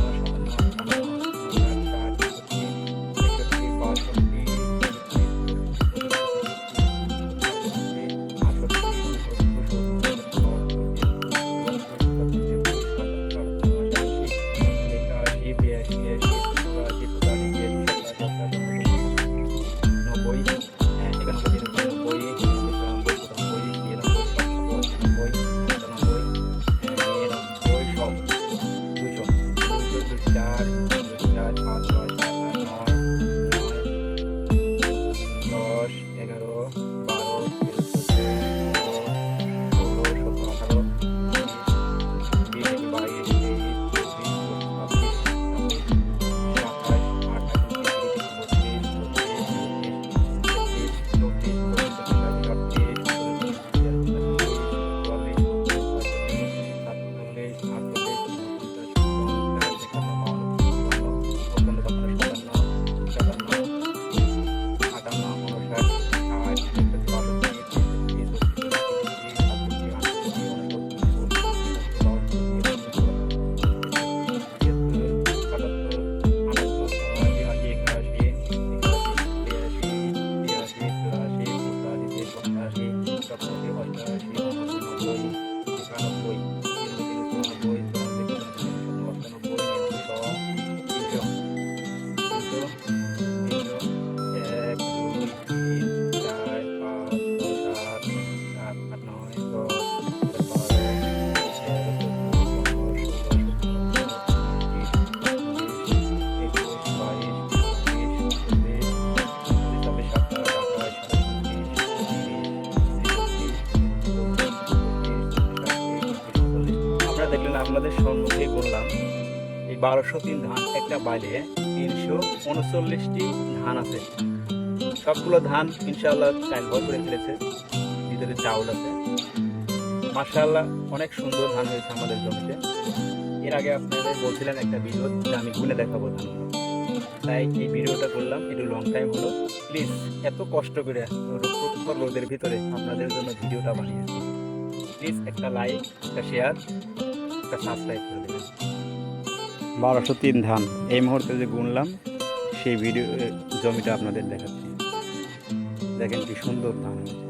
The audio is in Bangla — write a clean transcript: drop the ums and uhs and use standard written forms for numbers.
57, 58, 59, 60, 61, 62, 63, 65, 1203 ধান একটা বাইলে 339টি ধান আছে। সবগুলো ধান ইনশাআল্লাহ চাল ভর করে ফেলেছে, ভিতরে চাউল আছে। মাশাআল্লাহ অনেক সুন্দর ধান হয়েছে আমাদের জমিতে। এর আগে আপনাদের বলছিলেন একটা ভিডিও যে আমি গুনে দেখাবো ধানগুলো, তাই এই ভিডিওটা করলাম। একটু লং টাইম হলো, প্লিজ এত কষ্ট করে প্রত্যেক রোদের ভিতরে আপনাদের জন্য ভিডিওটা বানিয়েছি। প্লিজ একটা লাইক, একটা শেয়ার, একটা সাবস্ক্রাইব করে দেবেন। 1203 ধান এই মুহূর্তে যে গুনলাম সেই ভিডিও জমিটা আপনাদের দেখাচ্ছি। দেখেন কি সুন্দর ধান হয়েছে।